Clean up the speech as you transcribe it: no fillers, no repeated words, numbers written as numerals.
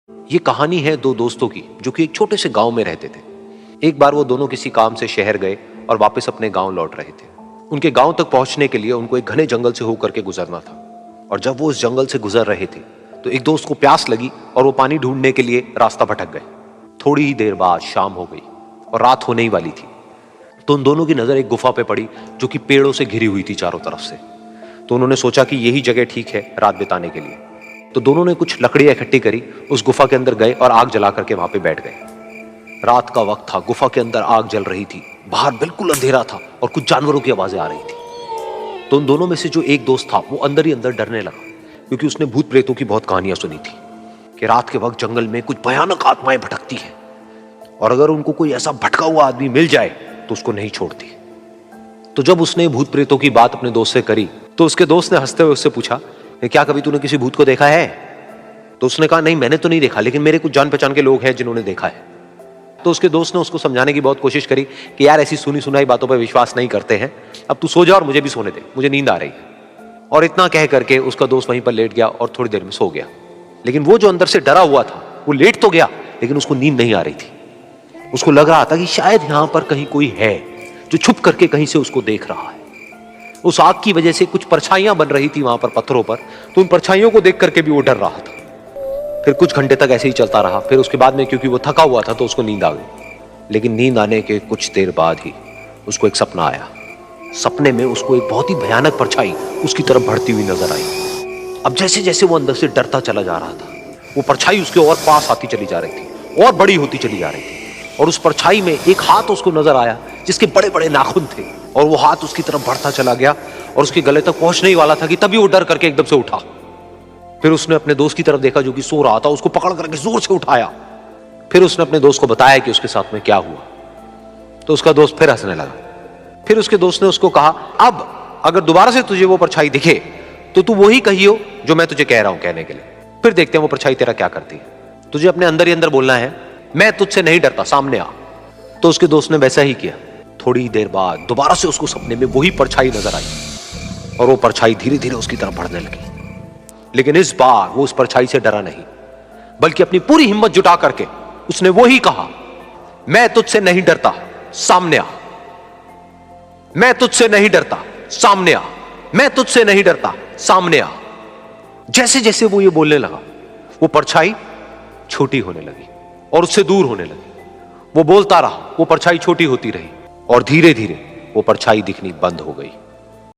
ये कहानी है दो दोस्तों की जो कि एक छोटे से गांव में रहते थे। एक बार वो दोनों किसी काम से शहर गए और वापस अपने गांव लौट रहे थे। उनके गांव तक पहुंचने के लिए उनको एक घने जंगल से होकर के गुजरना था और जब वो उस जंगल से गुजर रहे थे तो एक दोस्त को प्यास लगी और वो पानी ढूंढने के लिए रास्ता भटक गए। थोड़ी ही देर बाद शाम हो गई और रात होने ही वाली थी। तो उन दोनों की नजर एक गुफा पे पड़ी जो कि पेड़ों से घिरी हुई थी चारों तरफ से। तो उन्होंने सोचा कि यही जगह ठीक है रात बिताने के लिए। तो दोनों ने कुछ लकड़ियां इकट्ठी करी, उस गुफा के अंदर गए और आग जला करके वहां पे बैठ गए। रात का वक्त था, गुफा के अंदर आग जल रही थी, बाहर बिल्कुल अंधेरा था और कुछ जानवरों की आवाजें आ रही थी। तो उन दोनों में से जो एक दोस्त था वो अंदर ही अंदर डरने लगा, क्योंकि उसने भूत प्रेतों की बहुत कहानियां सुनी थी कि रात के वक्त जंगल में कुछ भयानक आत्माएं भटकती हैं और अगर उनको कोई ऐसा भटका हुआ आदमी मिल जाए तो उसको नहीं छोड़ती। तो जब उसने भूत प्रेतों की बात अपने दोस्त से करी तो उसके दोस्त ने हंसते हुए उससे पूछा, क्या कभी तूने किसी भूत को देखा है? तो उसने कहा, नहीं मैंने तो नहीं देखा, लेकिन मेरे कुछ जान पहचान के लोग हैं जिन्होंने देखा है। तो उसके दोस्त ने उसको समझाने की बहुत कोशिश करी कि यार ऐसी सुनी सुनाई बातों पर विश्वास नहीं करते हैं, अब तू सो जा और मुझे भी सोने दे, मुझे नींद आ रही है। और इतना कह करके उसका दोस्त वहीं पर लेट गया और थोड़ी देर में सो गया। लेकिन वो जो अंदर से डरा हुआ था वो लेट तो गया, लेकिन उसको नींद नहीं आ रही थी। उसको लग रहा था कि शायद यहां पर कहीं कोई है जो छुप करके कहीं से उसको देख रहा है। उस आग की वजह से कुछ परछाइयां बन रही थी वहां पर पत्थरों पर, तो उन परछाइयों को देख करके भी वो डर रहा था। फिर कुछ घंटे तक ऐसे ही चलता रहा। फिर उसके बाद में क्योंकि वो थका हुआ था तो उसको नींद आ गई। लेकिन नींद आने के कुछ देर बाद ही उसको एक सपना आया। सपने में उसको एक बहुत ही भयानक परछाई उसकी तरफ बढ़ती हुई नजर आई। अब जैसे जैसे वो अंदर से डरता चला जा रहा था, वो परछाई उसके और पास आती चली जा रही थी और बड़ी होती चली जा रही थी। और उस परछाई में एक हाथ उसको नजर आया जिसके बड़े बड़े नाखून थे, और वो हाथ उसकी तरफ बढ़ता चला गया और उसके गले तक पहुंचने ही वाला था कि तभी वो डर करके एकदम से उठा। फिर उसने अपने दोस्त की तरफ देखा जो कि सो रहा था, उसको पकड़ करके जोर से उठाया। फिर उसने अपने दोस्त को बताया कि उसके साथ में क्या हुआ। तो उसका दोस्त फिर हंसने लगा। फिर उसके दोस्त ने उसको कहा, अब अगर दोबारा से तुझे वो परछाई दिखे तो तू वही कहियो जो मैं तुझे कह रहा हूं कहने के लिए, फिर देखते हैं वो परछाई तेरा क्या करती है। तुझे अपने अंदर ही अंदर बोलना है, मैं तुझसे नहीं डरता, सामने आ। तो उसके दोस्त ने वैसा ही किया। थोड़ी देर बाद दोबारा से उसको सपने में वही परछाई नजर आई और वो परछाई धीरे धीरे उसकी तरफ बढ़ने लगी। लेकिन इस बार वो उस परछाई से डरा नहीं, बल्कि अपनी पूरी हिम्मत जुटा करके उसने वही कहा, मैं तुझसे नहीं डरता, सामने आ। मैं तुझसे नहीं डरता, सामने आ। मैं तुझसे नहीं डरता, सामने आ। जैसे जैसे वो ये बोलने लगा वो परछाई छोटी होने लगी और उससे दूर होने लगी। वो बोलता रहा, वो परछाई छोटी होती रही और धीरे धीरे वो परछाई दिखनी बंद हो गई।